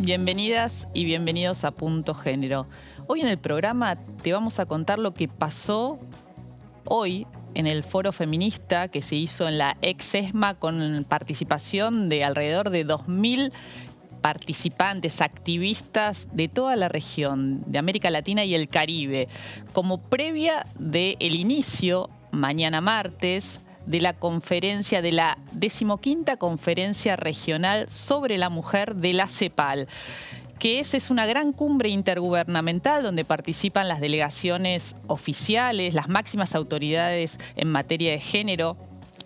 Bienvenidas y bienvenidos a Punto Género. Hoy en el programa te vamos a contar lo que pasó hoy en el foro feminista que se hizo en la ex-ESMA con participación de alrededor de 2000 participantes, activistas de toda la región, de América Latina y el Caribe, como previa del inicio, mañana martes, de la conferencia, de la 15ª Conferencia Regional sobre la Mujer de la CEPAL, que es una gran cumbre intergubernamental donde participan las delegaciones oficiales, las máximas autoridades en materia de género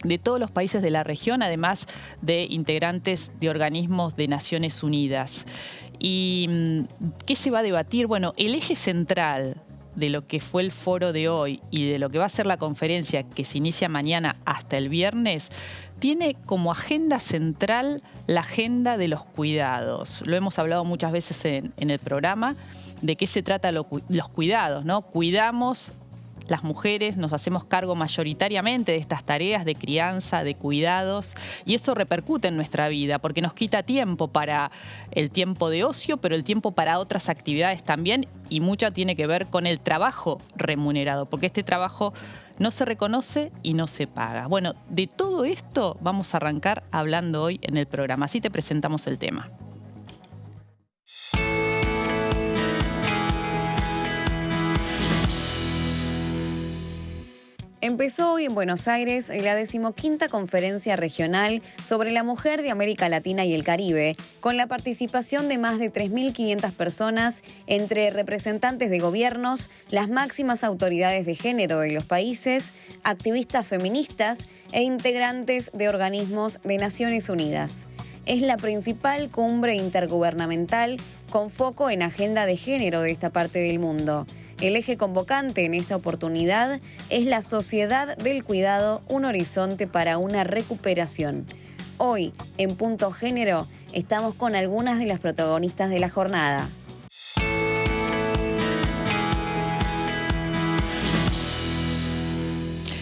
de todos los países de la región, además de integrantes de organismos de Naciones Unidas. ¿Y qué se va a debatir? Bueno, el eje central de lo que fue el foro de hoy y de lo que va a ser la conferencia que se inicia mañana hasta el viernes, tiene como agenda central la agenda de los cuidados. Lo hemos hablado muchas veces en el programa, de qué se trata los cuidados, ¿no? Cuidamos. Las mujeres nos hacemos cargo mayoritariamente de estas tareas de crianza, de cuidados, y eso repercute en nuestra vida porque nos quita tiempo para el tiempo de ocio, pero el tiempo para otras actividades también, y mucho tiene que ver con el trabajo remunerado, porque este trabajo no se reconoce y no se paga. Bueno, de todo esto vamos a arrancar hablando hoy en el programa. Así te presentamos el tema. Empezó hoy en Buenos Aires la 15ª Conferencia Regional sobre la Mujer de América Latina y el Caribe, con la participación de más de 3.500 personas, entre representantes de gobiernos, las máximas autoridades de género de los países, activistas feministas e integrantes de organismos de Naciones Unidas. Es la principal cumbre intergubernamental con foco en agenda de género de esta parte del mundo. El eje convocante en esta oportunidad es la sociedad del cuidado, un horizonte para una recuperación. Hoy, en Punto Género, estamos con algunas de las protagonistas de la jornada.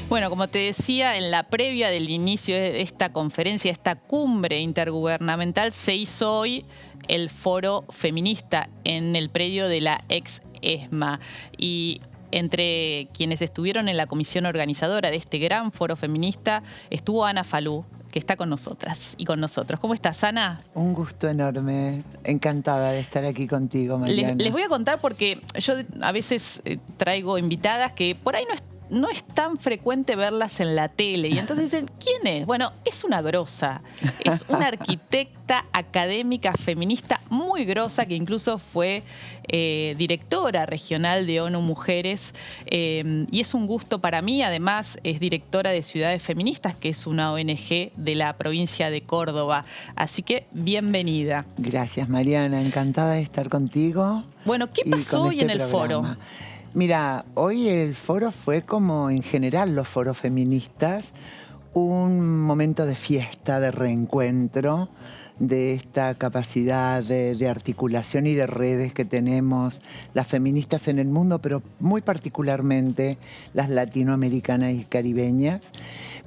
Bueno, como te decía, en la previa del inicio de esta conferencia, esta cumbre intergubernamental, se hizo hoy el foro feminista en el predio de la ex-ESMA. Y entre quienes estuvieron en la comisión organizadora de este gran foro feminista estuvo Ana Falú, que está con nosotras y con nosotros. ¿Cómo estás, Ana? Un gusto enorme. Encantada de estar aquí contigo, Mariana. Les voy a contar porque yo a veces traigo invitadas que por ahí no es tan frecuente verlas en la tele. Y entonces dicen, ¿quién es? Bueno, es una grosa. Es una arquitecta académica feminista muy grosa que incluso fue directora regional de ONU Mujeres. Y es un gusto para mí. Además, es directora de Ciudades Feministas, que es una ONG de la provincia de Córdoba. Así que, bienvenida. Gracias, Mariana. Encantada de estar contigo. Bueno, ¿qué pasó hoy en el foro? Mira, hoy el foro fue, como en general los foros feministas, un momento de fiesta, de reencuentro, de esta capacidad de articulación y de redes que tenemos las feministas en el mundo, pero muy particularmente las latinoamericanas y caribeñas.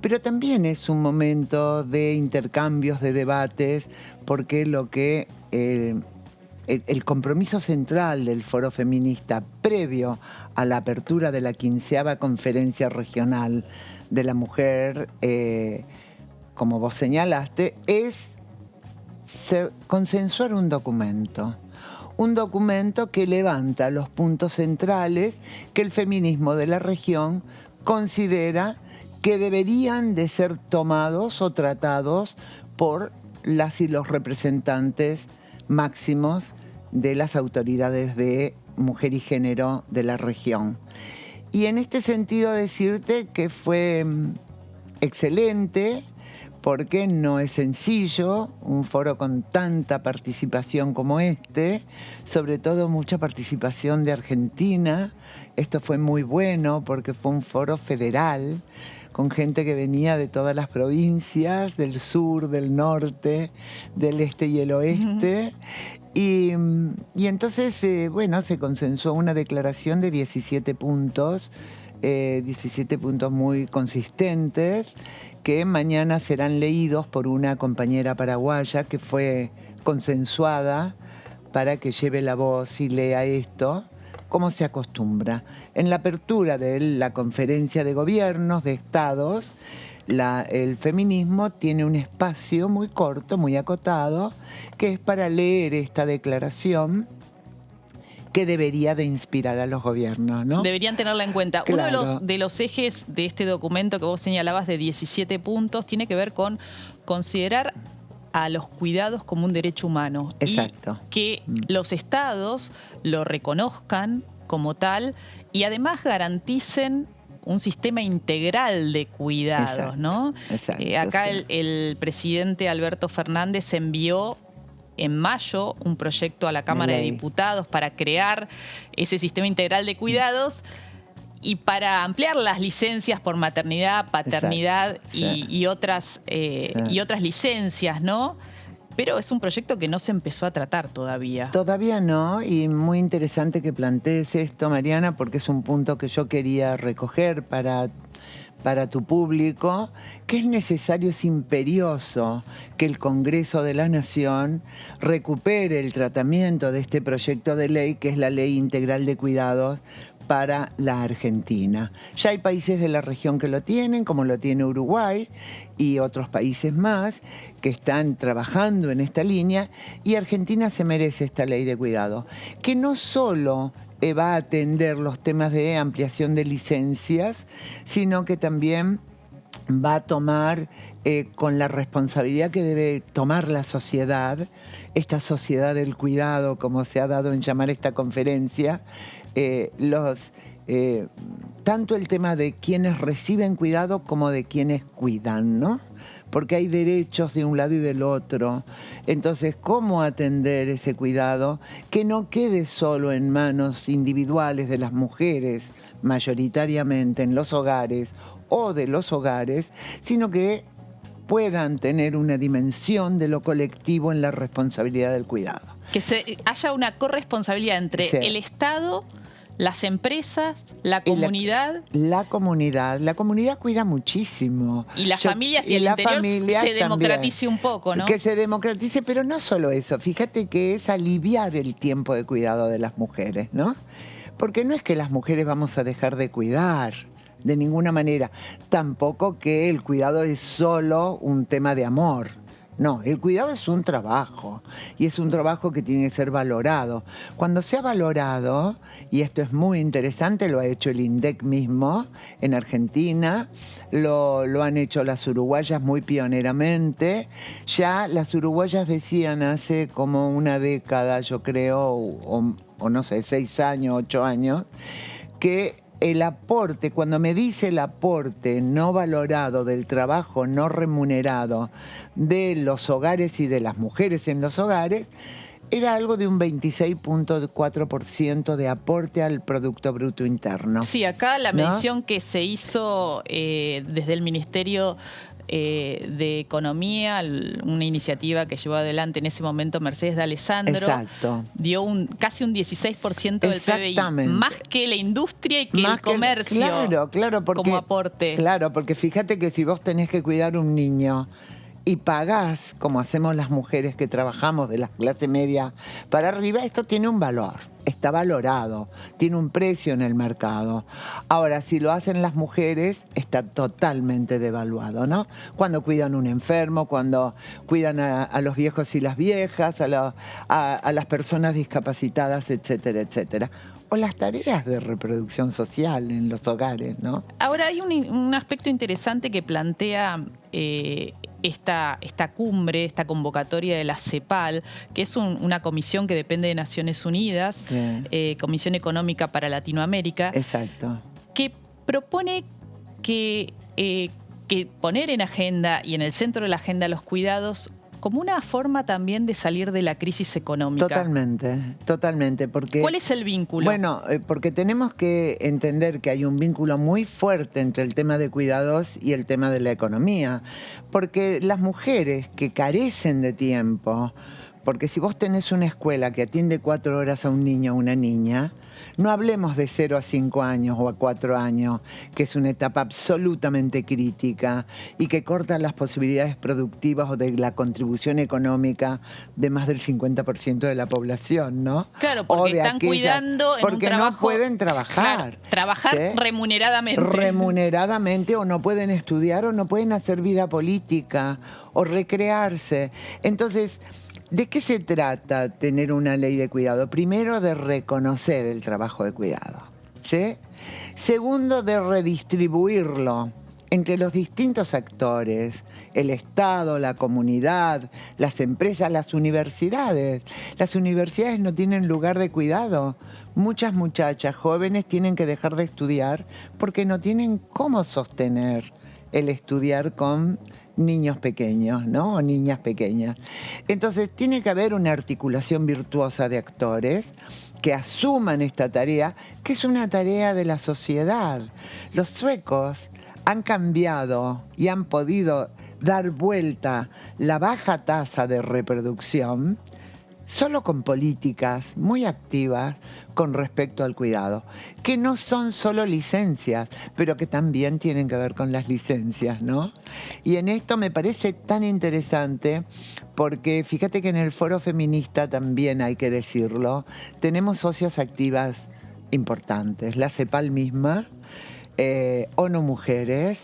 Pero también es un momento de intercambios, de debates, porque lo que el compromiso central del foro feminista previo a la apertura de la 15ª Conferencia Regional de la Mujer, como vos señalaste, es consensuar un documento que levanta los puntos centrales que el feminismo de la región considera que deberían de ser tomados o tratados por las y los representantes máximos de las autoridades de mujer y género de la región. Y en este sentido decirte que fue excelente, porque no es sencillo un foro con tanta participación como este, sobre todo mucha participación de Argentina. Esto fue muy bueno porque fue un foro federal, con gente que venía de todas las provincias, del sur, del norte, del este y el oeste. Y entonces, bueno, se consensuó una declaración de 17 puntos, 17 puntos muy consistentes, que mañana serán leídos por una compañera paraguaya que fue consensuada para que lleve la voz y lea esto, como se acostumbra. En la apertura de la conferencia de gobiernos de estados, el feminismo tiene un espacio muy corto, muy acotado, que es para leer esta declaración que debería de inspirar a los gobiernos, ¿no? Deberían tenerla en cuenta. Claro. Uno de los ejes de este documento que vos señalabas de 17 puntos tiene que ver con considerar a los cuidados como un derecho humano. Exacto. Y que los estados lo reconozcan como tal y además garanticen un sistema integral de cuidados, Exacto, ¿no? exacto, Acá sí. el presidente Alberto Fernández envió en mayo un proyecto a la Cámara de ley. Diputados para crear ese sistema integral de cuidados y para ampliar las licencias por maternidad, paternidad Exacto, y otras licencias, ¿no? Pero es un proyecto que no se empezó a tratar todavía. Todavía no, y muy interesante que plantees esto, Mariana, porque es un punto que yo quería recoger para tu público, que es necesario, es imperioso que el Congreso de la Nación recupere el tratamiento de este proyecto de ley, que es la Ley Integral de Cuidados para la Argentina. Ya hay países de la región que lo tienen, como lo tiene Uruguay y otros países más que están trabajando en esta línea, y Argentina se merece esta ley de cuidado, que no solo va a atender los temas de ampliación de licencias, sino que también va a tomar con la responsabilidad que debe tomar la sociedad, esta sociedad del cuidado, como se ha dado en llamar esta conferencia, tanto el tema de quienes reciben cuidado como de quienes cuidan, ¿no? Porque hay derechos de un lado y del otro. Entonces, ¿cómo atender ese cuidado que no quede solo en manos individuales de las mujeres, mayoritariamente en los hogares o de los hogares, sino que puedan tener una dimensión de lo colectivo en la responsabilidad del cuidado? Que haya una corresponsabilidad entre el Estado, las empresas, la comunidad. La comunidad cuida muchísimo. Y las familias y el interior se democratice un poco, ¿no? Que se democratice, pero no solo eso. Fíjate que es aliviar el tiempo de cuidado de las mujeres, ¿no? Porque no es que las mujeres vamos a dejar de cuidar, de ninguna manera. Tampoco que el cuidado es solo un tema de amor. No, el cuidado es un trabajo y es un trabajo que tiene que ser valorado. Cuando sea valorado, y esto es muy interesante, lo ha hecho el INDEC mismo en Argentina, lo han hecho las uruguayas muy pioneramente. Ya las uruguayas decían hace como una década, yo creo, o no sé, 6 años, 8 años, que el aporte, cuando me dice el aporte no valorado del trabajo no remunerado de los hogares y de las mujeres en los hogares, era algo de un 26.4% de aporte al Producto Bruto Interno. Sí, acá la ¿no? medición que se hizo desde el Ministerio de Economía, una iniciativa que llevó adelante en ese momento Mercedes de Alessandro. Exacto. Dio casi un 16% del PBI, Exactamente. más que la industria y que el comercio. Claro, porque, como aporte. Claro, porque fíjate que si vos tenés que cuidar un niño y pagás, como hacemos las mujeres que trabajamos de la clase media para arriba, esto tiene un valor, está valorado, tiene un precio en el mercado. Ahora, si lo hacen las mujeres, está totalmente devaluado, ¿no? Cuando cuidan un enfermo, cuando cuidan a los viejos y las viejas, a las personas discapacitadas, etcétera, etcétera. O las tareas de reproducción social en los hogares, ¿no? Ahora hay un aspecto interesante que plantea esta cumbre, esta convocatoria de la CEPAL, que es una comisión que depende de Naciones Unidas, Comisión Económica para Latinoamérica. Exacto. Que propone que poner en agenda y en el centro de la agenda los cuidados como una forma también de salir de la crisis económica. Totalmente. Porque, ¿cuál es el vínculo? Bueno, porque tenemos que entender que hay un vínculo muy fuerte entre el tema de cuidados y el tema de la economía. Porque las mujeres que carecen de tiempo, porque si vos tenés una escuela que atiende 4 horas a un niño o una niña, No hablemos de 0 a 5 años o a 4 años, que es una etapa absolutamente crítica y que corta las posibilidades productivas o de la contribución económica de más del 50% de la población, ¿no? Claro, porque están cuidando en un trabajo... Porque no pueden trabajar. Claro, trabajar ¿sí? remuneradamente. Remuneradamente, o no pueden estudiar o no pueden hacer vida política o recrearse. Entonces, ¿de qué se trata tener una ley de cuidado? Primero, de reconocer el trabajo de cuidado, ¿sí? Segundo, de redistribuirlo entre los distintos actores, el Estado, la comunidad, las empresas, las universidades. Las universidades no tienen lugar de cuidado. Muchas muchachas jóvenes tienen que dejar de estudiar porque no tienen cómo sostener el estudiar con niños pequeños, ¿no? O niñas pequeñas. Entonces, tiene que haber una articulación virtuosa de actores que asuman esta tarea, que es una tarea de la sociedad. Los suecos han cambiado y han podido dar vuelta la baja tasa de reproducción solo con políticas muy activas con respecto al cuidado, que no son solo licencias, pero que también tienen que ver con las licencias, ¿no? Y en esto me parece tan interesante porque fíjate que en el foro feminista también hay que decirlo, tenemos socias activas importantes, la CEPAL misma, ONU Mujeres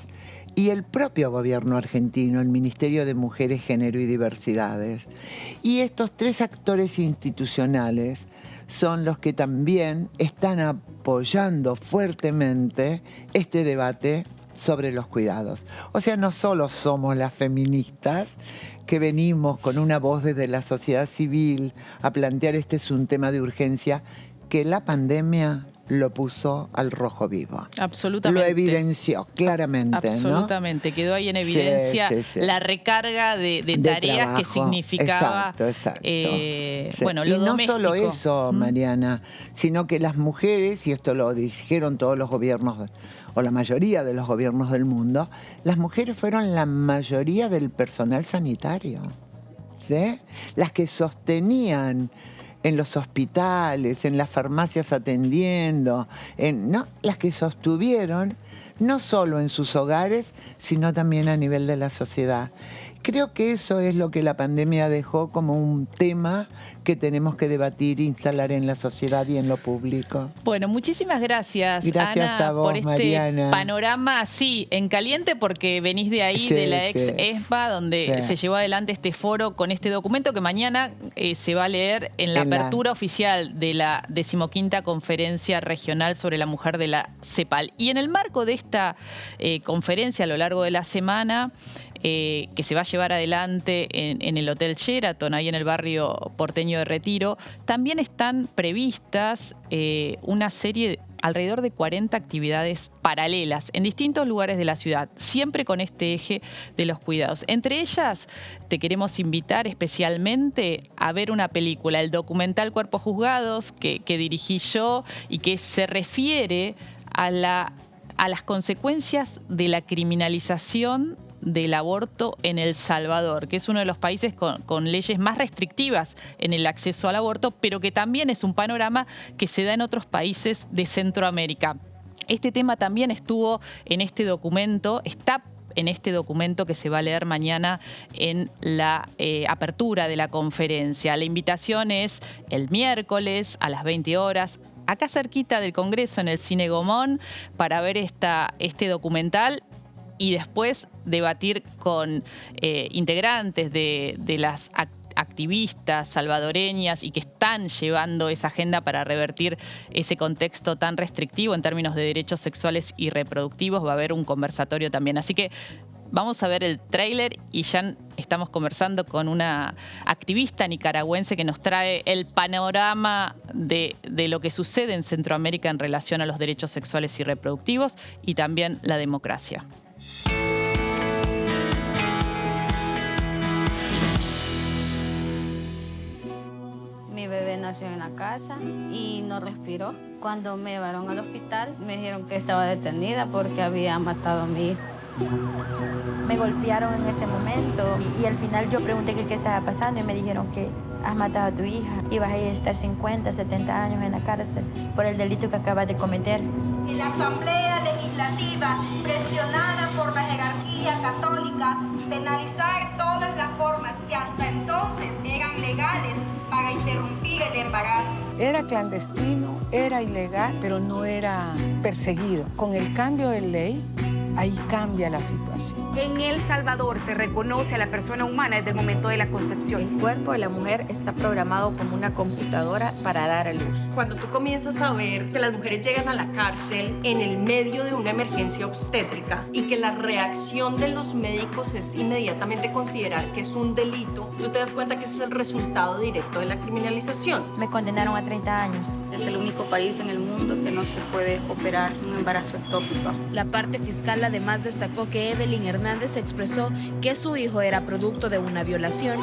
y el propio gobierno argentino, el Ministerio de Mujeres, Género y Diversidades. Y estos tres actores institucionales son los que también están apoyando fuertemente este debate sobre los cuidados. O sea, no solo somos las feministas que venimos con una voz desde la sociedad civil a plantear este es un tema de urgencia, que la pandemia lo puso al rojo vivo. Absolutamente. Lo evidenció claramente. Absolutamente. ¿no? Quedó ahí en evidencia sí. la recarga de tareas trabajo. Que significaba. Exacto. Bueno, lo y doméstico. No solo eso, Mariana, sino que las mujeres, y esto lo dijeron todos los gobiernos, o la mayoría de los gobiernos del mundo, las mujeres fueron la mayoría del personal sanitario. ¿Sí? Las que sostenían en los hospitales, en las farmacias atendiendo, ¿no? Las que sostuvieron, no solo en sus hogares, sino también a nivel de la sociedad. Creo que eso es lo que la pandemia dejó como un tema que tenemos que debatir, instalar en la sociedad y en lo público. Bueno, muchísimas gracias, Ana, a vos, por este Mariana. Panorama así, en caliente, porque venís de ahí, de la ex ESMA, donde se llevó adelante este foro con este documento que mañana se va a leer en la apertura oficial de la 15ª Conferencia Regional sobre la Mujer de la CEPAL. Y en el marco de esta conferencia a lo largo de la semana, que se va a llevar adelante en el Hotel Sheraton, ahí en el barrio porteño de Retiro, también están previstas una serie, alrededor de 40 actividades paralelas en distintos lugares de la ciudad, siempre con este eje de los cuidados. Entre ellas, te queremos invitar especialmente a ver una película, el documental Cuerpos Juzgados, que dirigí yo y que se refiere a las consecuencias de la criminalización del aborto en El Salvador, que es uno de los países con leyes más restrictivas en el acceso al aborto, pero que también es un panorama que se da en otros países de Centroamérica. Este tema también estuvo en este documento, está en este documento que se va a leer mañana en la apertura de la conferencia. La invitación es el miércoles a las 20 horas, acá cerquita del Congreso, en el Cine Gomón, para ver este documental y después debatir con integrantes de las activistas salvadoreñas y que están llevando esa agenda para revertir ese contexto tan restrictivo en términos de derechos sexuales y reproductivos. Va a haber un conversatorio también. Así que vamos a ver el tráiler y ya estamos conversando con una activista nicaragüense que nos trae el panorama de lo que sucede en Centroamérica en relación a los derechos sexuales y reproductivos y también la democracia. Mi bebé nació en la casa y no respiró. Cuando me llevaron al hospital, me dijeron que estaba detenida porque había matado a mi hijo. Me golpearon en ese momento y al final yo pregunté qué estaba pasando y me dijeron que has matado a tu hija y vas a estar 50, 70 años en la cárcel por el delito que acabas de cometer. En la Asamblea Legislativa, presionada por la jerarquía católica, penalizar todas las formas que hasta entonces eran legales para interrumpir el embarazo. Era clandestino, era ilegal, pero no era perseguido. Con el cambio de ley, ahí cambia la situación. En El Salvador se reconoce a la persona humana desde el momento de la concepción. El cuerpo de la mujer está programado como una computadora para dar a luz. Cuando tú comienzas a ver que las mujeres llegan a la cárcel en el medio de una emergencia obstétrica y que la reacción de los médicos es inmediatamente considerar que es un delito, tú te das cuenta que ese es el resultado directo de la criminalización. Me condenaron a 30 años. Es el único país en el mundo que no se puede operar un embarazo ectópico. La parte fiscal además destacó que Evelyn Hernández expresó que su hijo era producto de una violación.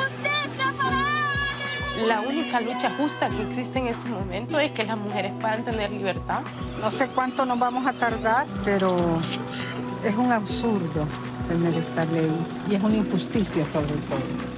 La única lucha justa que existe en este momento es que las mujeres puedan tener libertad. No sé cuánto nos vamos a tardar, pero es un absurdo tener esta ley y es una injusticia sobre todo.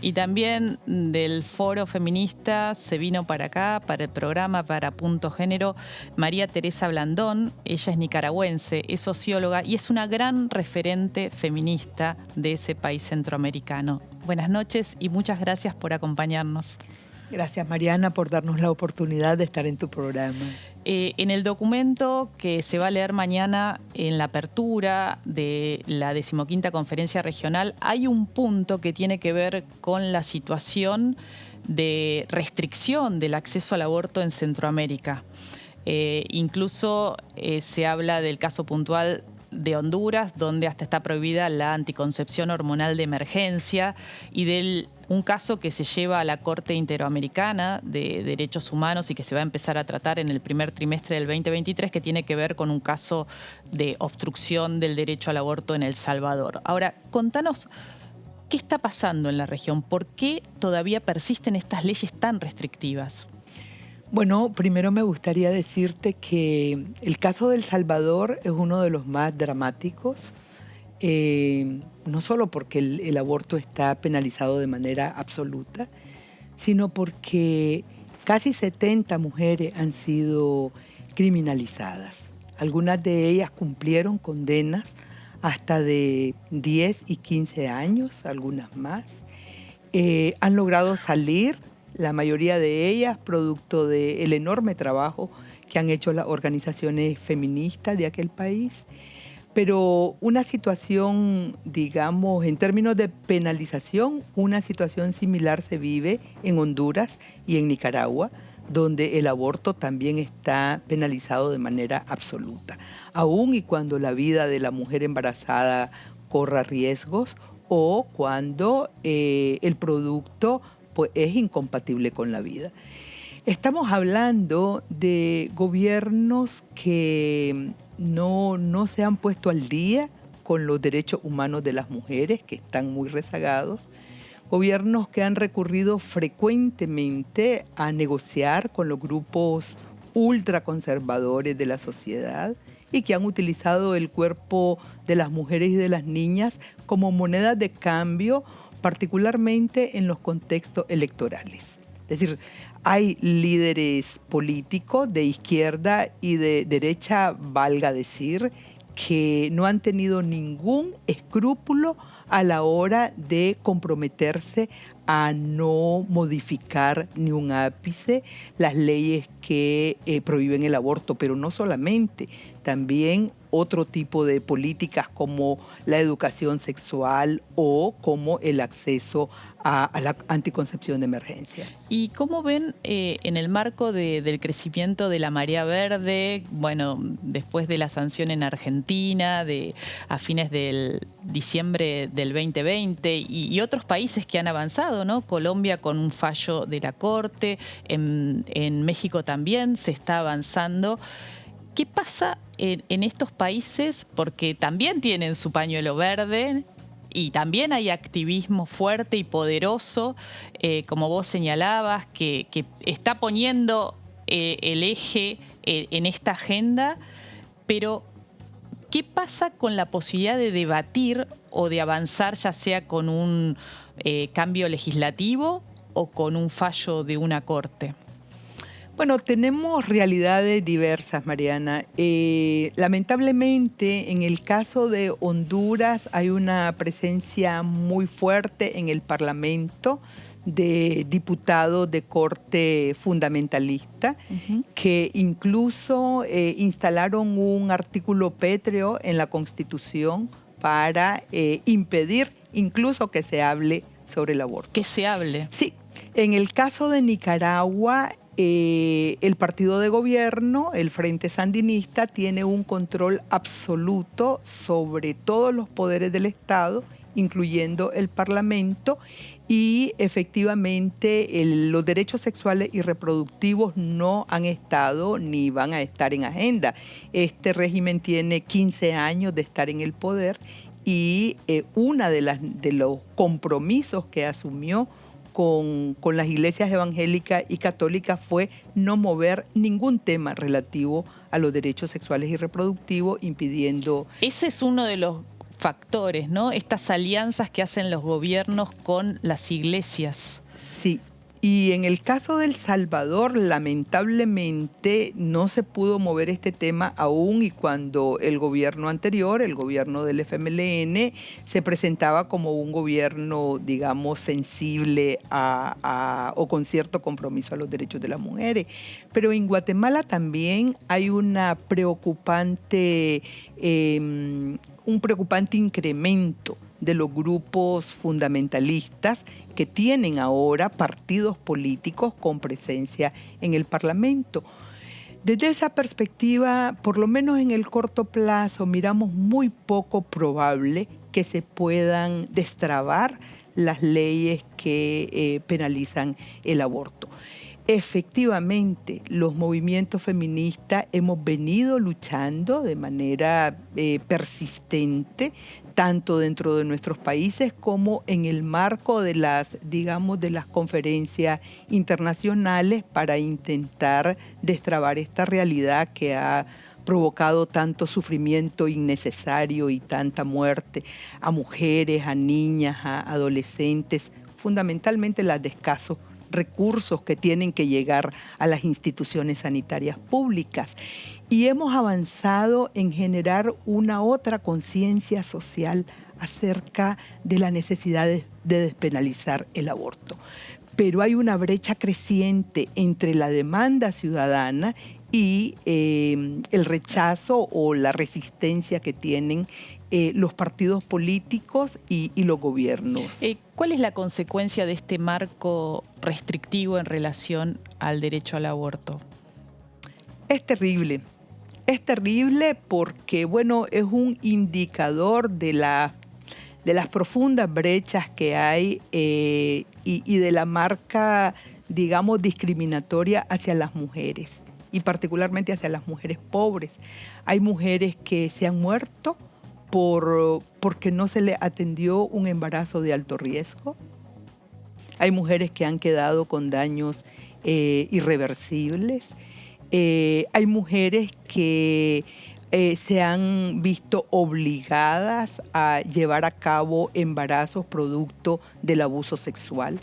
Y también del Foro Feminista se vino para acá, para el programa, para Punto Género, María Teresa Blandón. Ella es nicaragüense, es socióloga y es una gran referente feminista de ese país centroamericano. Buenas noches y muchas gracias por acompañarnos. Gracias, Mariana, por darnos la oportunidad de estar en tu programa. En el documento que se va a leer mañana en la apertura de la 15ª Conferencia Regional, hay un punto que tiene que ver con la situación de restricción del acceso al aborto en Centroamérica. Incluso se habla del caso puntual de Honduras, donde hasta está prohibida la anticoncepción hormonal de emergencia, y del un caso que se lleva a la Corte Interamericana de Derechos Humanos y que se va a empezar a tratar en el primer trimestre del 2023, que tiene que ver con un caso de obstrucción del derecho al aborto en El Salvador. Ahora, contanos, ¿qué está pasando en la región? ¿Por qué todavía persisten estas leyes tan restrictivas? Bueno, primero me gustaría decirte que el caso de El Salvador es uno de los más dramáticos, no solo porque el aborto está penalizado de manera absoluta, sino porque casi 70 mujeres han sido criminalizadas. Algunas de ellas cumplieron condenas hasta de 10 y 15 años, algunas más. Han logrado salir, la mayoría de ellas producto del enorme trabajo que han hecho las organizaciones feministas de aquel país. Pero una situación, digamos, en términos de penalización, una situación similar se vive en Honduras y en Nicaragua, donde el aborto también está penalizado de manera absoluta, aun y cuando la vida de la mujer embarazada corra riesgos o cuando el producto pues, es incompatible con la vida. Estamos hablando de gobiernos que no se han puesto al día con los derechos humanos de las mujeres, que están muy rezagados, gobiernos que han recurrido frecuentemente a negociar con los grupos ultraconservadores de la sociedad y que han utilizado el cuerpo de las mujeres y de las niñas como moneda de cambio, particularmente en los contextos electorales. Es decir, hay líderes políticos de izquierda y de derecha, valga decir, que no han tenido ningún escrúpulo a la hora de comprometerse a no modificar ni un ápice las leyes que prohíben el aborto, pero no solamente, también otro tipo de políticas como la educación sexual o como el acceso a la anticoncepción de emergencia. ¿Y cómo ven en el marco del crecimiento de la marea verde, bueno, después de la sanción en Argentina a fines del diciembre del 2020 y otros países que han avanzado, ¿no? Colombia con un fallo de la Corte, en México también se está avanzando. ¿Qué pasa en estos países? Porque también tienen su pañuelo verde y también hay activismo fuerte y poderoso, como vos señalabas, que está poniendo el eje en esta agenda, pero ¿qué pasa con la posibilidad de debatir o de avanzar, ya sea con un cambio legislativo o con un fallo de una corte? Bueno, tenemos realidades diversas, Mariana. Lamentablemente, en el caso de Honduras hay una presencia muy fuerte en el Parlamento de diputados de corte fundamentalista, que incluso instalaron un artículo pétreo en la Constitución para impedir incluso que se hable sobre el aborto. ¿Que se hable? Sí. En el caso de Nicaragua, el partido de gobierno, el Frente Sandinista, tiene un control absoluto sobre todos los poderes del Estado, incluyendo el Parlamento, y efectivamente los derechos sexuales y reproductivos no han estado ni van a estar en agenda. Este régimen tiene 15 años de estar en el poder y una de los compromisos que asumió con las iglesias evangélicas y católicas fue no mover ningún tema relativo a los derechos sexuales y reproductivos, impidiendo... Ese es uno de los factores, ¿no? Estas alianzas que hacen los gobiernos con las iglesias. Sí. Y en el caso de El Salvador, lamentablemente no se pudo mover este tema aún y cuando el gobierno anterior, el gobierno del FMLN, se presentaba como un gobierno, digamos, sensible o con cierto compromiso a los derechos de las mujeres. Pero en Guatemala también hay un preocupante incremento de los grupos fundamentalistas que tienen ahora partidos políticos con presencia en el Parlamento. Desde esa perspectiva, por lo menos en el corto plazo, miramos muy poco probable que se puedan destrabar las leyes que penalizan el aborto. Efectivamente, los movimientos feministas hemos venido luchando de manera persistente, tanto dentro de nuestros países como en el marco de las conferencias internacionales para intentar destrabar esta realidad que ha provocado tanto sufrimiento innecesario y tanta muerte a mujeres, a niñas, a adolescentes, fundamentalmente las de escasos recursos que tienen que llegar a las instituciones sanitarias públicas. Y hemos avanzado en generar una otra conciencia social acerca de la necesidad de despenalizar el aborto. Pero hay una brecha creciente entre la demanda ciudadana y el rechazo o la resistencia que tienen los partidos políticos y los gobiernos. ¿Cuál es la consecuencia de este marco restrictivo en relación al derecho al aborto? Es terrible. Es terrible porque, bueno, es un indicador de las profundas brechas que hay y de la marca, digamos, discriminatoria hacia las mujeres y particularmente hacia las mujeres pobres. Hay mujeres que se han muerto porque no se le atendió un embarazo de alto riesgo. Hay mujeres que han quedado con daños irreversibles. Hay mujeres que se han visto obligadas a llevar a cabo embarazos producto del abuso sexual.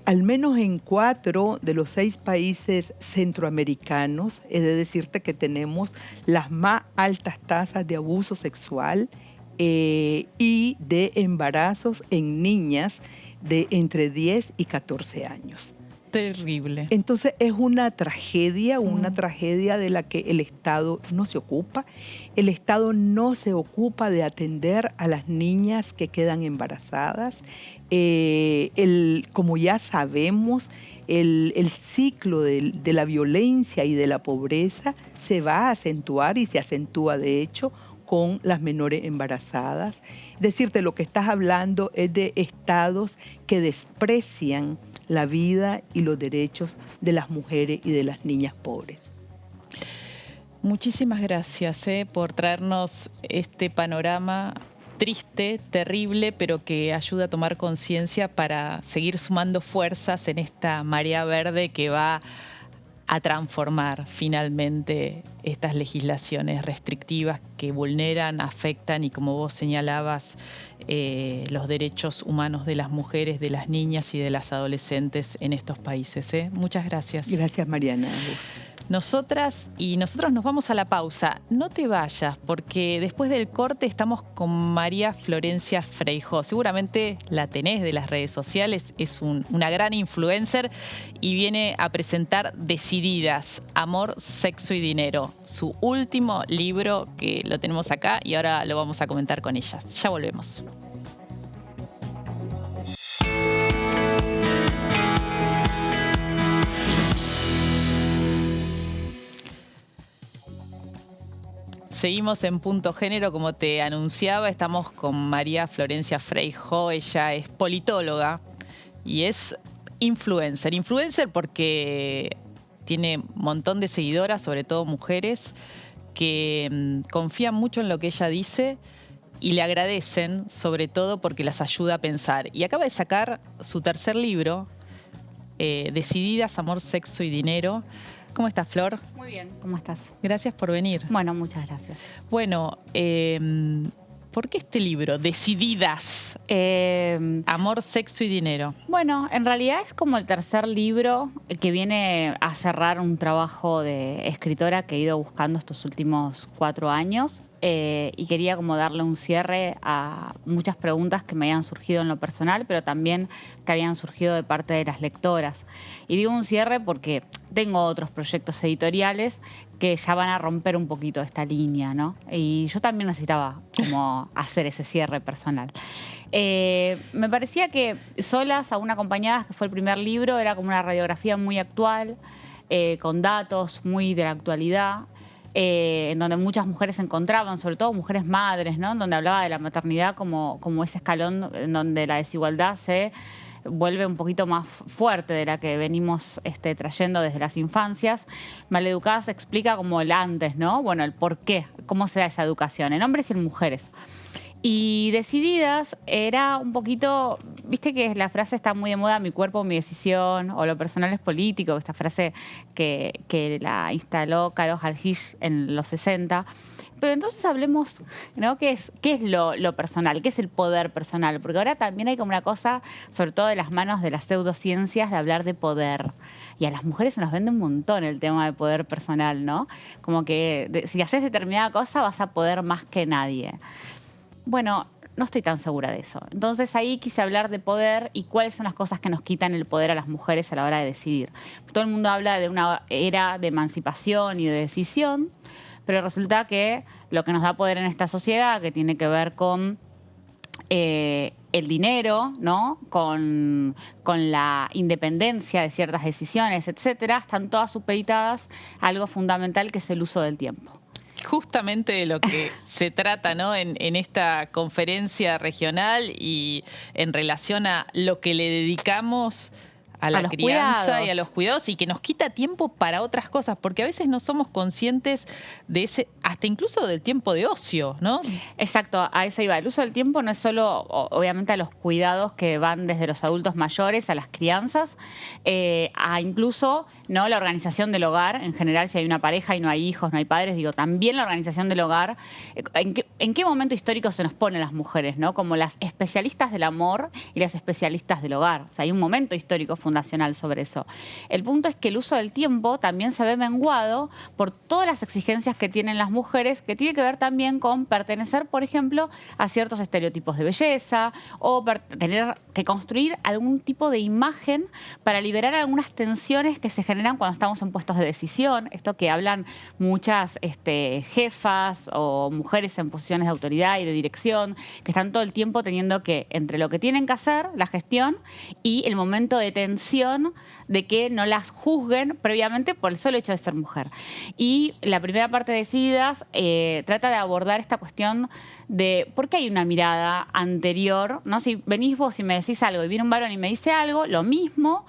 Al menos en 4 de los 6 países centroamericanos, es de decirte que tenemos las más altas tasas de abuso sexual y de embarazos en niñas de entre 10 y 14 años. Terrible. Entonces es una tragedia de la que el Estado no se ocupa. El Estado no se ocupa de atender a las niñas que quedan embarazadas. Como ya sabemos, el ciclo de la violencia y de la pobreza se va a acentuar y se acentúa de hecho con las menores embarazadas. Es decir, de lo que estás hablando es de estados que desprecian la vida y los derechos de las mujeres y de las niñas pobres. Muchísimas gracias por traernos este panorama triste, terrible, pero que ayuda a tomar conciencia para seguir sumando fuerzas en esta marea verde que va a transformar finalmente estas legislaciones restrictivas que vulneran, afectan y, como vos señalabas, los derechos humanos de las mujeres, de las niñas y de las adolescentes en estos países. Muchas gracias. Gracias, Mariana. Nosotras y nosotros nos vamos a la pausa. No te vayas, porque después del corte estamos con María Florencia Freijó. Seguramente la tenés de las redes sociales, es una gran influencer y viene a presentar Decididas, Amor, Sexo y Dinero, su último libro, que lo tenemos acá y ahora lo vamos a comentar con ellas. Ya volvemos. Seguimos en Punto Género, como te anunciaba, estamos con María Florencia Freijó. Ella es politóloga y es influencer. Influencer porque tiene un montón de seguidoras, sobre todo mujeres, que confían mucho en lo que ella dice y le agradecen, sobre todo porque las ayuda a pensar. Y acaba de sacar su tercer libro, Decididas, Amor, Sexo y Dinero. ¿Cómo estás, Flor? Muy bien, ¿cómo estás? Gracias por venir. Bueno, muchas gracias. Bueno, ¿por qué este libro, Decididas? Amor, Sexo y Dinero. Bueno, en realidad es como el tercer libro que viene a cerrar un trabajo de escritora que he ido buscando estos últimos 4 años. Y quería como darle un cierre a muchas preguntas que me habían surgido en lo personal, pero también que habían surgido de parte de las lectoras. Y digo un cierre porque tengo otros proyectos editoriales que ya van a romper un poquito esta línea, ¿no? Y yo también necesitaba como hacer ese cierre personal. Me parecía que Solas, aún acompañadas, que fue el primer libro, era como una radiografía muy actual, con datos muy de la actualidad, en donde muchas mujeres se encontraban, sobre todo mujeres madres, ¿no? En donde hablaba de la maternidad como ese escalón en donde la desigualdad se vuelve un poquito más fuerte de la que venimos trayendo desde las infancias. Maleducadas explica como el antes, ¿no? Bueno, el por qué, cómo se da esa educación, en hombres y en mujeres. Y Decididas era un poquito, viste que la frase está muy de moda, mi cuerpo, mi decisión, o lo personal es político, esta frase que la instaló Carol Halgish en los 60. Pero entonces hablemos, ¿no? ¿Qué es lo personal? ¿Qué es el poder personal? Porque ahora también hay como una cosa, sobre todo de las manos de las pseudociencias, de hablar de poder. Y a las mujeres se nos vende un montón el tema de poder personal, ¿no? Como que si haces determinada cosa vas a poder más que nadie. Bueno, no estoy tan segura de eso. Entonces ahí quise hablar de poder y cuáles son las cosas que nos quitan el poder a las mujeres a la hora de decidir. Todo el mundo habla de una era de emancipación y de decisión, pero resulta que lo que nos da poder en esta sociedad, que tiene que ver con el dinero, ¿no? Con la independencia de ciertas decisiones, etcétera, están todas supeditadas a algo fundamental que es el uso del tiempo. Justamente de lo que se trata, ¿no? En esta conferencia regional y en relación a lo que le dedicamos a la crianza y a los cuidados, y que nos quita tiempo para otras cosas, porque a veces no somos conscientes de ese, hasta incluso del tiempo de ocio, ¿no? Exacto, a eso iba. El uso del tiempo no es solo, obviamente, a los cuidados que van desde los adultos mayores a las crianzas, a incluso, ¿no?, la organización del hogar, en general, si hay una pareja y no hay hijos, no hay padres, digo, también la organización del hogar. ¿En qué momento histórico se nos ponen las mujeres, ¿no? Como las especialistas del amor y las especialistas del hogar. O sea, hay un momento histórico fundacional sobre eso. El punto es que el uso del tiempo también se ve menguado por todas las exigencias que tienen las mujeres, que tiene que ver también con pertenecer, por ejemplo, a ciertos estereotipos de belleza o tener que construir algún tipo de imagen para liberar algunas tensiones que se generan cuando estamos en puestos de decisión. Esto que hablan muchas jefas o mujeres en posiciones de autoridad y de dirección, que están todo el tiempo teniendo que, entre lo que tienen que hacer, la gestión, y el momento de tensión de que no las juzguen previamente por el solo hecho de ser mujer. Y la primera parte de Decididas trata de abordar esta cuestión de por qué hay una mirada anterior, ¿no? Si venís vos y me decís algo y viene un varón y me dice algo, lo mismo,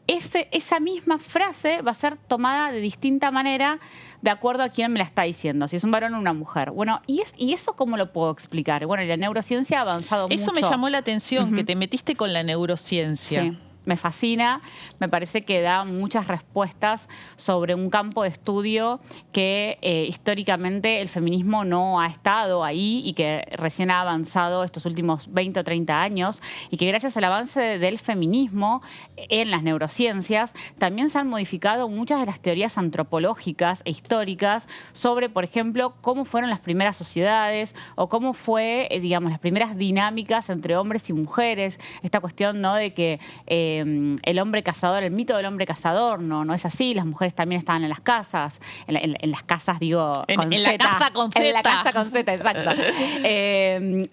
esa misma frase va a ser tomada de distinta manera de acuerdo a quién me la está diciendo, si es un varón o una mujer. Bueno, ¿y eso cómo lo puedo explicar? Bueno, la neurociencia ha avanzado mucho. Eso me llamó la atención, que te metiste con la neurociencia. Sí. Me fascina, me parece que da muchas respuestas sobre un campo de estudio que históricamente el feminismo no ha estado ahí y que recién ha avanzado estos últimos 20 o 30 años y que gracias al avance del feminismo en las neurociencias también se han modificado muchas de las teorías antropológicas e históricas sobre, por ejemplo, cómo fueron las primeras sociedades o cómo fue, digamos, las primeras dinámicas entre hombres y mujeres, esta cuestión, ¿no?, de que el hombre cazador, el mito del hombre cazador, no es así, las mujeres también estaban en las casas, en las casas, digo, con en la casa con Z. En la casa con Z, exacto.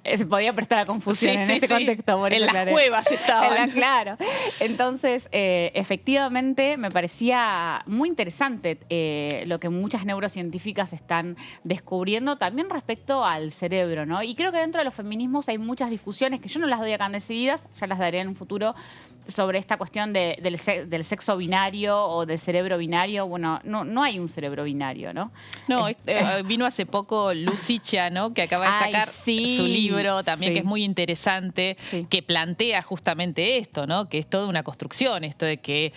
Se podía prestar a confusión en ese contexto. Por en las cuevas estaban. Claro. Entonces, efectivamente, me parecía muy interesante lo que muchas neurocientíficas están descubriendo también respecto al cerebro, ¿no? Y creo que dentro de los feminismos hay muchas discusiones que yo no las doy acá decididas, ya las daré en un futuro, sobre esta cuestión del sexo binario o del cerebro binario. Bueno, no hay un cerebro binario, ¿no? No, vino hace poco Lucicia, ¿no?, que acaba de sacar su libro también, que es muy interesante, que plantea justamente esto, ¿no?, que es toda una construcción, esto de que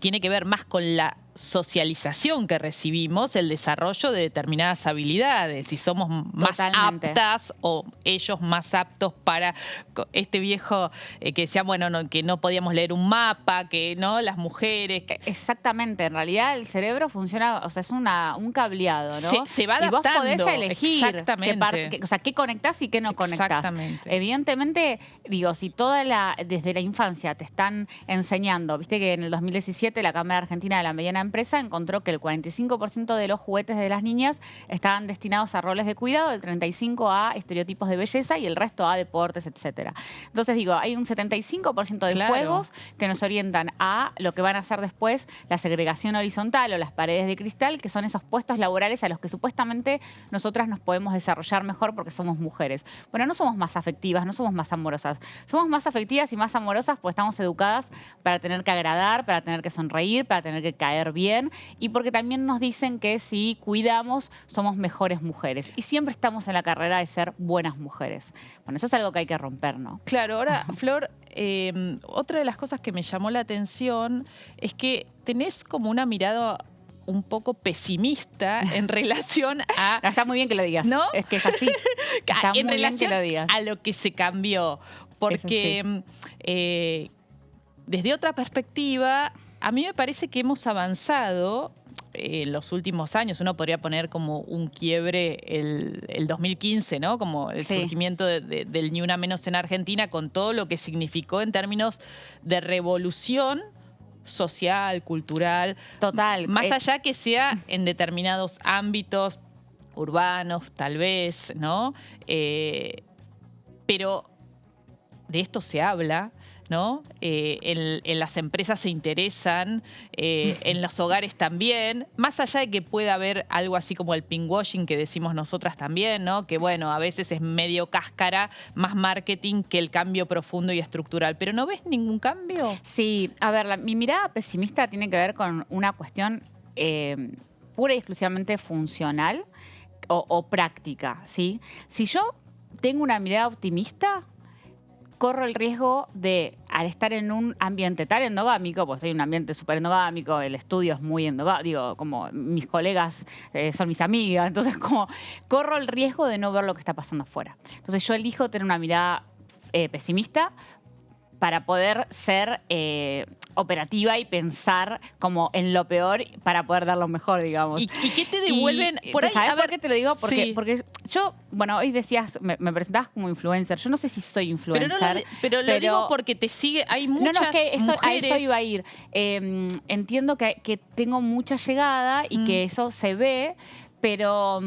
tiene que ver más con la socialización que recibimos, el desarrollo de determinadas habilidades, si somos más aptas o ellos más aptos para este viejo que decía, bueno, que no podíamos leer un mapa, que no, las mujeres. Exactamente, en realidad el cerebro funciona, o sea, es un cableado, ¿no? Se va adaptando. Y vos podés elegir qué conectás y qué no conectás. Evidentemente, digo, si desde la infancia te están enseñando, viste que en el 2017 la Cámara Argentina de la Mediana Empresa encontró que el 45% de los juguetes de las niñas estaban destinados a roles de cuidado, el 35% a estereotipos de belleza y el resto a deportes, etcétera. Entonces digo, hay un 75% de juegos que nos orientan a lo que van a hacer después la segregación horizontal o las paredes de cristal, que son esos puestos laborales a los que supuestamente nosotras nos podemos desarrollar mejor porque somos mujeres. Bueno, no somos más afectivas, no somos más amorosas. Somos más afectivas y más amorosas porque estamos educadas para tener que agradar, para tener que sonreír, para tener que caer bien y porque también nos dicen que si cuidamos somos mejores mujeres y siempre estamos en la carrera de ser buenas mujeres. Bueno, eso es algo que hay que romper, ¿no? Claro, ahora, Flor, otra de las cosas que me llamó la atención es que tenés como una mirada un poco pesimista en relación a... No, está muy bien que lo digas, ¿no? Es que es así. Está en muy relación bien que lo digas. A lo que se cambió. Porque desde otra perspectiva, a mí me parece que hemos avanzado en los últimos años. Uno podría poner como un quiebre el 2015, ¿no? Como el surgimiento del Ni Una Menos en Argentina, con todo lo que significó en términos de revolución social, cultural. Total. Más allá que sea en determinados ámbitos urbanos, tal vez, ¿no? Pero de esto se habla, ¿no? En las empresas se interesan, en los hogares también, más allá de que pueda haber algo así como el pinkwashing que decimos nosotras también, ¿no? Que bueno, a veces es medio cáscara, más marketing que el cambio profundo y estructural. ¿Pero no ves ningún cambio? Sí, a ver, mi mirada pesimista tiene que ver con una cuestión pura y exclusivamente funcional o práctica, ¿sí? Si yo tengo una mirada optimista, corro el riesgo de, al estar en un ambiente tan endogámico, pues soy un ambiente súper endogámico, el estudio es muy endogámico, digo, como mis colegas son mis amigas, entonces como corro el riesgo de no ver lo que está pasando afuera. Entonces yo elijo tener una mirada pesimista para poder ser operativa y pensar como en lo peor para poder dar lo mejor, digamos. ¿Y qué te devuelven? Por ahí, ¿sabes por qué te lo digo? Porque yo, bueno, hoy decías, me presentabas como influencer. Yo no sé si soy influencer. Pero lo digo porque te sigue, hay muchas mujeres. A eso iba a ir. Entiendo que tengo mucha llegada y que eso se ve, Pero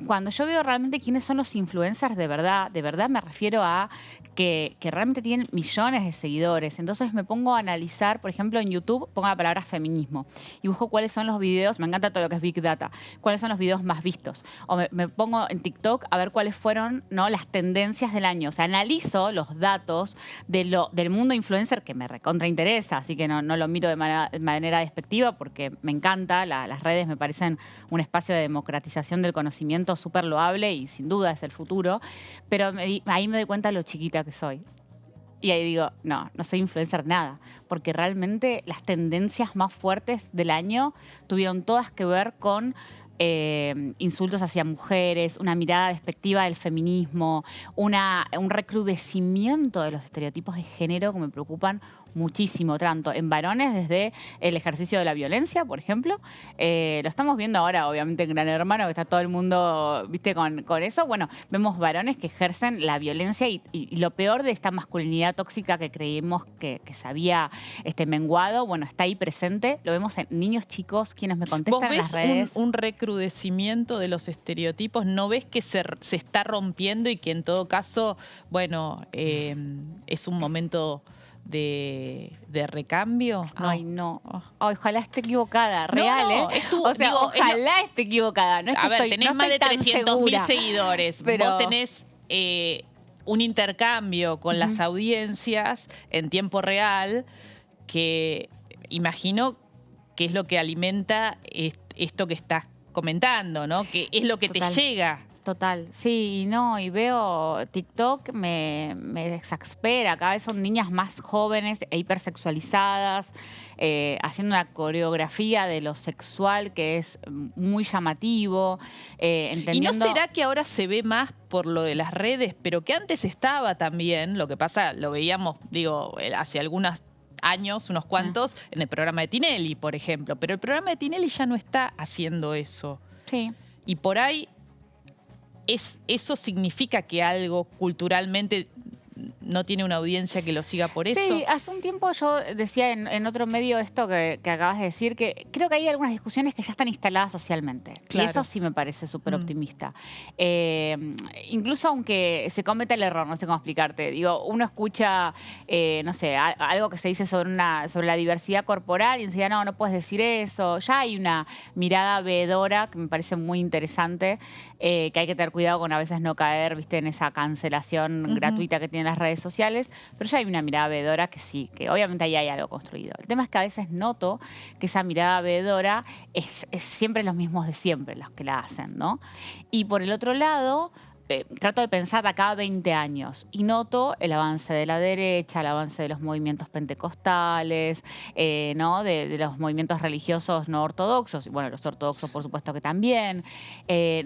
cuando yo veo realmente quiénes son los influencers de verdad me refiero a que realmente tienen millones de seguidores. Entonces me pongo a analizar, por ejemplo, en YouTube pongo la palabra feminismo y busco cuáles son los videos, me encanta todo lo que es Big Data, cuáles son los videos más vistos. O me pongo en TikTok a ver cuáles fueron, ¿no?, las tendencias del año. O sea, analizo los datos del mundo influencer, que me recontrainteresa, así que no lo miro de manera despectiva porque me encanta. Las redes me parecen un espacio de democratización del conocimiento súper loable y sin duda es el futuro. Pero ahí me doy cuenta de lo chiquita que soy. Y ahí digo, no soy influencer nada, porque realmente las tendencias más fuertes del año tuvieron todas que ver con insultos hacia mujeres, una mirada despectiva del feminismo, un recrudecimiento de los estereotipos de género que me preocupan muchísimo, tanto en varones desde el ejercicio de la violencia, por ejemplo. Lo estamos viendo ahora, obviamente, en Gran Hermano, que está todo el mundo, viste, con eso. Bueno, vemos varones que ejercen la violencia y lo peor de esta masculinidad tóxica que creímos que se había menguado, bueno, está ahí presente. Lo vemos en niños chicos, quienes me contestan en las redes. ¿Vos ves un recrudecimiento de los estereotipos? ¿No ves que se está rompiendo y que en todo caso, bueno, es un momento de recambio? No. Ay, no. Ojalá esté equivocada, real, no, ¿eh? Ojalá esté equivocada. No es que tenés más de 300.000 seguidores. Pero vos tenés un intercambio con las audiencias en tiempo real que imagino que es lo que alimenta esto que estás comentando, ¿no? Que es lo que te llega. Total, sí, y veo TikTok, me exaspera, cada vez son niñas más jóvenes e hipersexualizadas, haciendo una coreografía de lo sexual que es muy llamativo, entendiendo... ¿Y no será que ahora se ve más por lo de las redes, pero que antes estaba también? Lo que pasa, lo veíamos, hace algunos años, unos cuantos, en el programa de Tinelli, por ejemplo, pero el programa de Tinelli ya no está haciendo eso. Sí. Y por ahí... ¿Eso significa que algo culturalmente no tiene una audiencia que lo siga por eso? Sí, hace un tiempo yo decía en otro medio esto que acabas de decir, que creo que hay algunas discusiones que ya están instaladas socialmente. Claro. Y eso sí me parece súper optimista. Incluso aunque se cometa el error, no sé cómo explicarte. Uno escucha, no sé, algo que se dice sobre la diversidad corporal y enseguida, no puedes decir eso. Ya hay una mirada veedora que me parece muy interesante, que hay que tener cuidado con a veces no caer, viste, en esa cancelación gratuita que tienen las redes sociales, pero ya hay una mirada veedora que sí, que obviamente ahí hay algo construido. El tema es que a veces noto que esa mirada veedora es siempre los mismos de siempre los que la hacen, ¿no? Y por el otro lado, trato de pensar a cada 20 años y noto el avance de la derecha, el avance de los movimientos pentecostales, ¿no? de los movimientos religiosos no ortodoxos, y bueno, los ortodoxos por supuesto que también.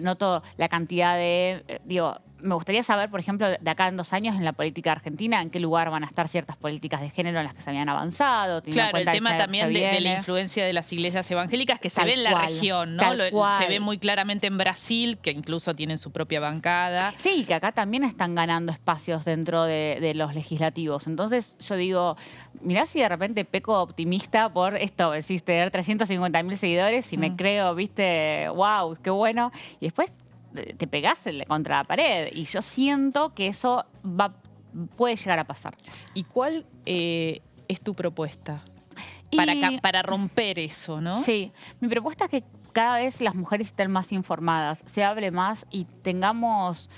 Noto la cantidad de, me gustaría saber, por ejemplo, de acá en 2 años en la política argentina, en qué lugar van a estar ciertas políticas de género en las que se habían avanzado. Claro, el tema también de la influencia de las iglesias evangélicas que se ve en la región, ¿no? Se ve muy claramente en Brasil, que incluso tienen su propia bancada. Sí, que acá también están ganando espacios dentro de los legislativos. Entonces yo digo, mirá si de repente peco optimista por esto, decís, tener 350.000 seguidores y me creo, viste, wow, qué bueno. Y después te pegás contra la pared y yo siento que eso puede llegar a pasar. ¿Y cuál es tu propuesta para romper eso, no? Sí, mi propuesta es que cada vez las mujeres estén más informadas, se hable más y tengamos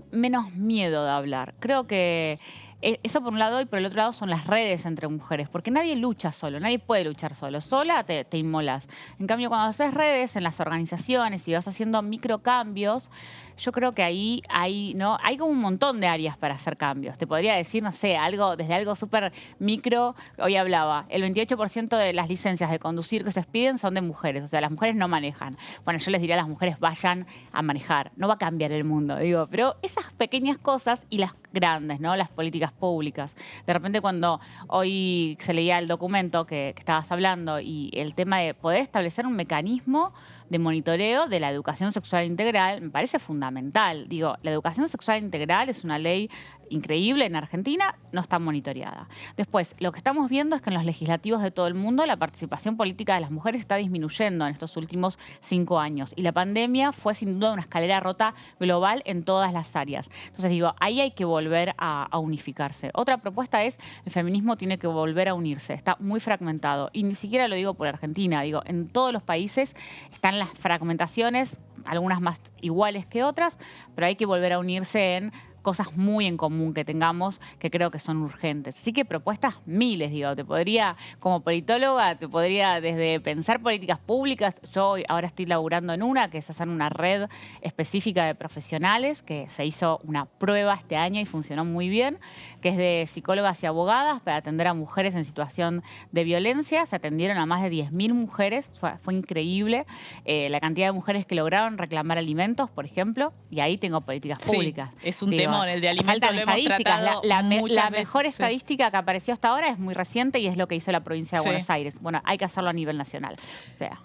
menos miedo de hablar. Creo que eso por un lado, y por el otro lado son las redes entre mujeres, porque nadie lucha solo, nadie puede luchar solo, sola te inmolas. En cambio, cuando haces redes en las organizaciones y vas haciendo microcambios, yo creo que ahí hay como un montón de áreas para hacer cambios. Te podría decir, no sé, desde algo súper micro. Hoy hablaba, el 28% de las licencias de conducir que se expiden son de mujeres, o sea, las mujeres no manejan. Bueno, yo les diría a las mujeres, vayan a manejar, no va a cambiar el mundo, pero esas pequeñas cosas y las grandes, ¿no? Las políticas públicas. De repente cuando hoy se leía el documento que estabas hablando y el tema de poder establecer un mecanismo de monitoreo de la educación sexual integral me parece fundamental. La educación sexual integral es una ley increíble en Argentina, no está monitoreada. Después, lo que estamos viendo es que en los legislativos de todo el mundo la participación política de las mujeres está disminuyendo en estos últimos 5 años. Y la pandemia fue sin duda una escalera rota global en todas las áreas. Entonces digo, ahí hay que volver a unificarse. Otra propuesta es, el feminismo tiene que volver a unirse. Está muy fragmentado. Y ni siquiera lo digo por Argentina, digo, en todos los países están las fragmentaciones, algunas más iguales que otras, pero hay que volver a unirse en cosas muy en común que tengamos, que creo que son urgentes. Así que propuestas miles, digo. Te podría, como politóloga, te podría desde pensar políticas públicas. Yo ahora estoy laburando en una, que es hacer una red específica de profesionales, que se hizo una prueba este año y funcionó muy bien, que es de psicólogas y abogadas para atender a mujeres en situación de violencia. Se atendieron a más de 10.000 mujeres. Fue increíble la cantidad de mujeres que lograron reclamar alimentos, por ejemplo, y ahí tengo políticas públicas. Es un tema. El de alimentos lo hemos tratado la muchas mejor veces, estadística que apareció hasta ahora es muy reciente y es lo que hizo la provincia de Buenos Aires. Bueno, hay que hacerlo a nivel nacional. O sea.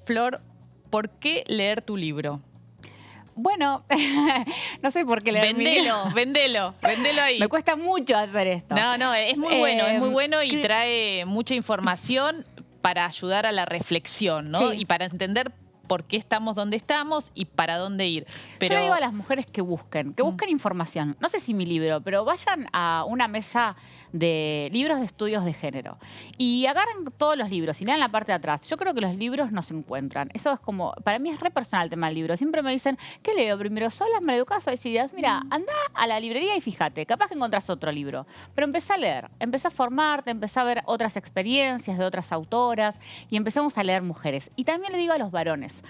Flor, ¿por qué leer tu libro? Bueno, no sé por qué leer mi libro. Vendelo ahí. Me cuesta mucho hacer esto. No, es muy bueno y trae mucha información para ayudar a la reflexión, ¿no? Sí. Y para entender por qué estamos donde estamos y para dónde ir. Pero yo le digo a las mujeres que busquen información. No sé si mi libro, pero vayan a una mesa de libros de estudios de género y agarren todos los libros y lean la parte de atrás. Yo creo que los libros no se encuentran. Eso es como, para mí es re personal el tema del libro. Siempre me dicen, ¿qué leo primero? ¿Solas, maleducadas o decididas? Mira, anda a la librería y fíjate, capaz que encontrás otro libro. Pero empecé a leer, empecé a formarte, empecé a ver otras experiencias de otras autoras y empezamos a leer mujeres. Y también le digo a los varones,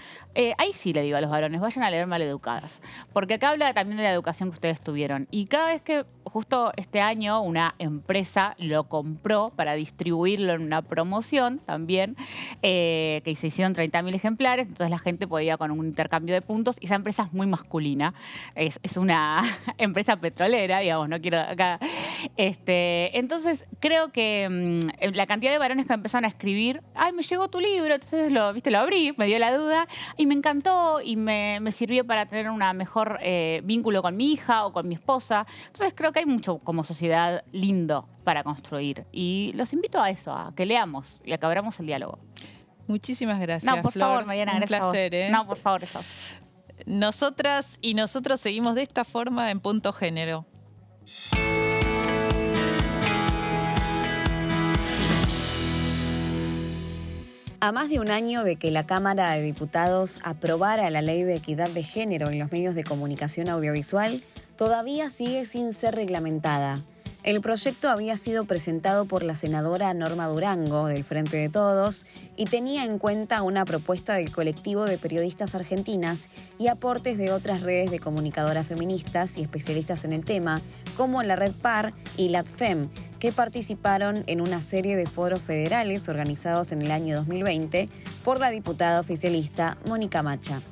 ahí sí le digo a los varones, vayan a leer Maleducadas, porque acá habla también de la educación que ustedes tuvieron. Y cada vez que, justo este año, una empresa lo compró para distribuirlo en una promoción también, que se hicieron 30.000 ejemplares, entonces la gente podía con un intercambio de puntos, y esa empresa es muy masculina, es una empresa petrolera, digamos, no quiero acá. Entonces creo que la cantidad de varones que empezaron a escribir, ay, me llegó tu libro, entonces lo abrí, me dio la duda, y me encantó y me sirvió para tener un mejor vínculo con mi hija o con mi esposa. Entonces creo que hay mucho como sociedad lindo para construir. Y los invito a eso, a que leamos y a que abramos el diálogo. Muchísimas gracias, No, por Flor. favor, Mariana, un gracias placer, a vos. No, por favor, eso. Nosotras y nosotros seguimos de esta forma en Punto Género. A más de un año de que la Cámara de Diputados aprobara la Ley de Equidad de Género en los medios de comunicación audiovisual, todavía sigue sin ser reglamentada. El proyecto había sido presentado por la senadora Norma Durango, del Frente de Todos, y tenía en cuenta una propuesta del colectivo de periodistas argentinas y aportes de otras redes de comunicadoras feministas y especialistas en el tema, como la Red Par y LATFEM, que participaron en una serie de foros federales organizados en el año 2020 por la diputada oficialista Mónica Macha.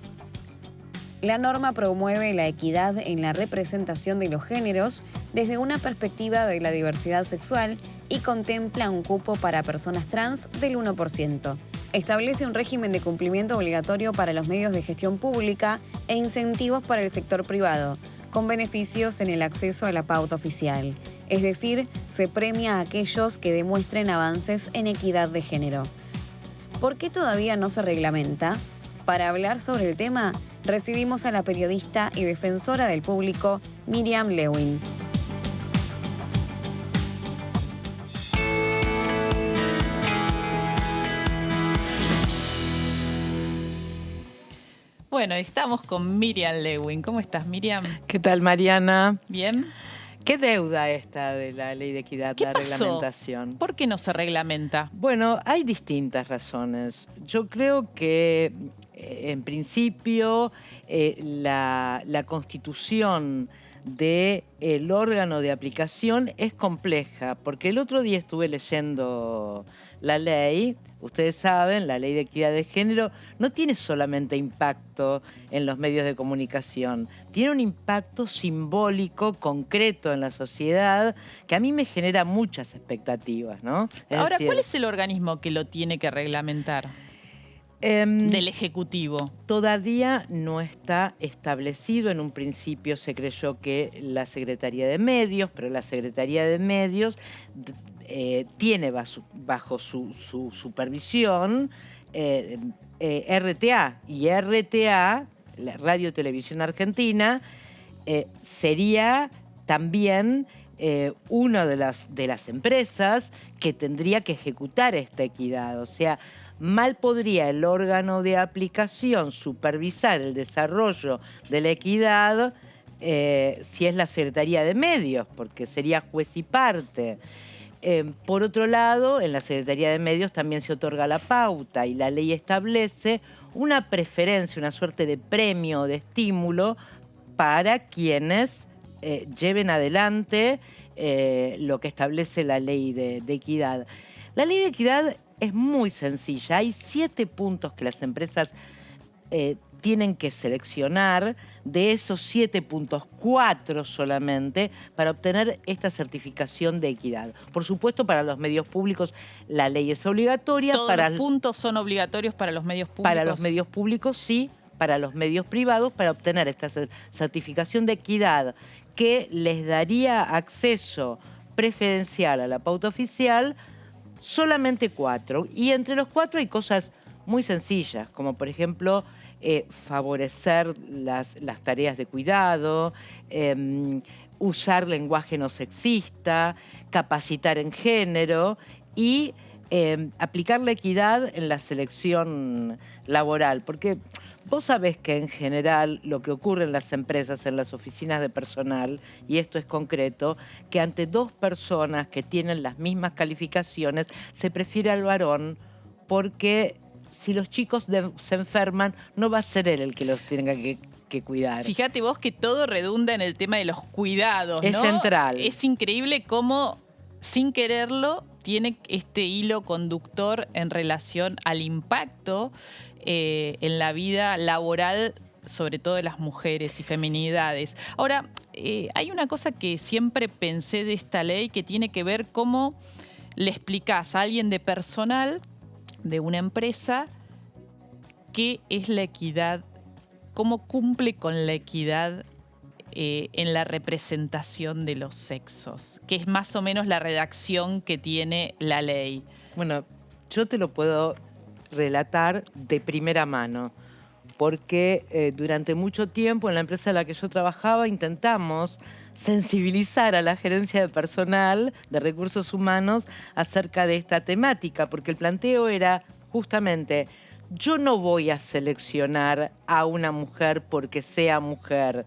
La norma promueve la equidad en la representación de los géneros desde una perspectiva de la diversidad sexual y contempla un cupo para personas trans del 1%. Establece un régimen de cumplimiento obligatorio para los medios de gestión pública e incentivos para el sector privado, con beneficios en el acceso a la pauta oficial. Es decir, se premia a aquellos que demuestren avances en equidad de género. ¿Por qué todavía no se reglamenta? Para hablar sobre el tema, recibimos a la periodista y defensora del público, Miriam Lewin. Bueno, estamos con Miriam Lewin. ¿Cómo estás, Miriam? ¿Qué tal, Mariana? ¿Bien? ¿Qué deuda esta de la ley de equidad, la reglamentación? ¿Por qué no se reglamenta? Bueno, hay distintas razones. Yo creo que, en principio, la constitución del órgano de aplicación es compleja, porque el otro día estuve leyendo la ley. Ustedes saben, la ley de equidad de género no tiene solamente impacto en los medios de comunicación, tiene un impacto simbólico, concreto en la sociedad, que a mí me genera muchas expectativas, ¿no? Ahora, ¿cuál es el organismo que lo tiene que reglamentar? del Ejecutivo? Todavía no está establecido. En un principio se creyó que la Secretaría de Medios, pero la Secretaría de Medios tiene bajo su supervisión RTA, y RTA, la Radio Televisión Argentina, sería también una de las empresas que tendría que ejecutar esta equidad. O sea, mal podría el órgano de aplicación supervisar el desarrollo de la equidad si es la Secretaría de Medios, porque sería juez y parte. Por otro lado, en la Secretaría de Medios también se otorga la pauta y la ley establece una preferencia, una suerte de premio o de estímulo para quienes lleven adelante lo que establece la ley de equidad. La ley de equidad es muy sencilla. Hay 7 puntos que las empresas tienen que seleccionar. De esos 7 puntos, 4 solamente para obtener esta certificación de equidad. Por supuesto, para los medios públicos la ley es obligatoria. ¿Todos los puntos son obligatorios para los medios públicos? Para los medios públicos sí, para los medios privados, para obtener esta certificación de equidad que les daría acceso preferencial a la pauta oficial, solamente 4. Y entre los 4 hay cosas muy sencillas, como por ejemplo favorecer las tareas de cuidado, usar lenguaje no sexista, capacitar en género y aplicar la equidad en la selección laboral. Porque vos sabés que en general lo que ocurre en las empresas, en las oficinas de personal, y esto es concreto, que ante 2 personas que tienen las mismas calificaciones, se prefiere al varón porque si los chicos se enferman, no va a ser él el que los tenga que cuidar. Fíjate vos que todo redunda en el tema de los cuidados, ¿no? Es central. Es increíble cómo, sin quererlo, tiene este hilo conductor en relación al impacto en la vida laboral, sobre todo de las mujeres y feminidades. Ahora, hay una cosa que siempre pensé de esta ley que tiene que ver cómo le explicás a alguien de personal de una empresa qué es la equidad, cómo cumple con la equidad en la representación de los sexos, que es más o menos la redacción que tiene la ley. Bueno, yo te lo puedo relatar de primera mano, porque durante mucho tiempo en la empresa en la que yo trabajaba intentamos sensibilizar a la gerencia de personal, de recursos humanos, acerca de esta temática, porque el planteo era justamente: yo no voy a seleccionar a una mujer porque sea mujer,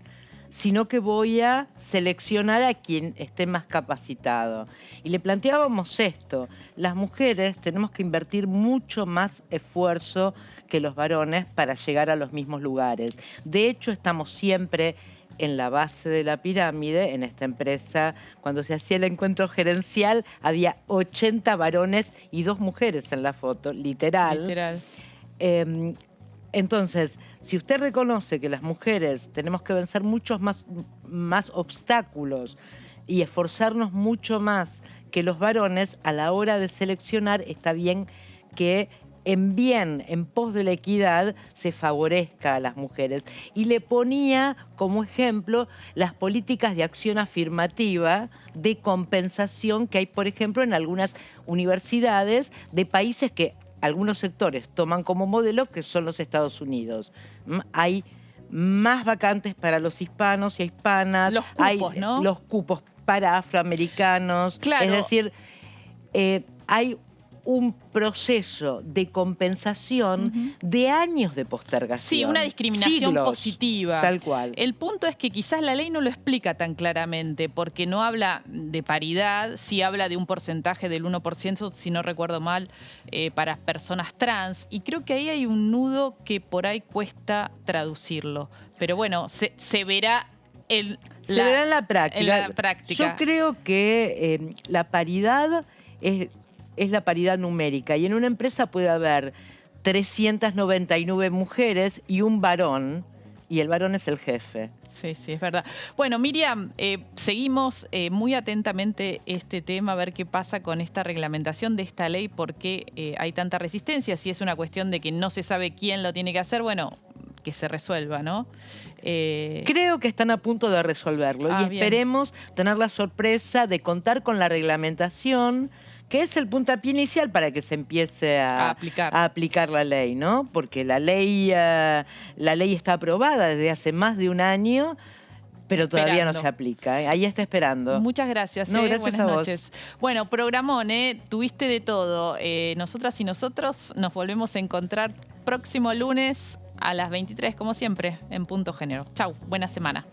sino que voy a seleccionar a quien esté más capacitado. Y le planteábamos esto: las mujeres tenemos que invertir mucho más esfuerzo que los varones para llegar a los mismos lugares. De hecho, estamos siempre en la base de la pirámide. En esta empresa, cuando se hacía el encuentro gerencial, había 80 varones y 2 mujeres en la foto, literal. Entonces, si usted reconoce que las mujeres tenemos que vencer muchos más obstáculos y esforzarnos mucho más que los varones, a la hora de seleccionar está bien que en pos de la equidad, se favorezca a las mujeres. Y le ponía como ejemplo las políticas de acción afirmativa de compensación que hay, por ejemplo, en algunas universidades de países que algunos sectores toman como modelo, que son los Estados Unidos. Hay más vacantes para los hispanos y hispanas. Los cupos, hay, ¿no? Los cupos para afroamericanos. Claro. Es decir, hay un proceso de compensación de años de postergación. Sí, una discriminación siglos, positiva. Tal cual. El punto es que quizás la ley no lo explica tan claramente, porque no habla de paridad, sí habla de un porcentaje del 1%, si no recuerdo mal, para personas trans. Y creo que ahí hay un nudo que por ahí cuesta traducirlo. Pero bueno, se verá en la práctica. Yo creo que la paridad es la paridad numérica, y en una empresa puede haber 399 mujeres y un varón, y el varón es el jefe. Sí, sí, es verdad. Bueno, Miriam, seguimos muy atentamente este tema, a ver qué pasa con esta reglamentación de esta ley, por qué hay tanta resistencia, si es una cuestión de que no se sabe quién lo tiene que hacer, bueno, que se resuelva, ¿no? Creo que están a punto de resolverlo y esperemos tener la sorpresa de contar con la reglamentación, que es el puntapié inicial para que se empiece a aplicar la ley, ¿no? Porque la ley está aprobada desde hace más de un año, pero todavía no se aplica. Ahí está esperando. Muchas gracias. Gracias Buenas a vos. noches. Bueno, programón, tuviste de todo. Nosotras y nosotros nos volvemos a encontrar próximo lunes a las 23, como siempre, en Punto Género. Chau, buena semana.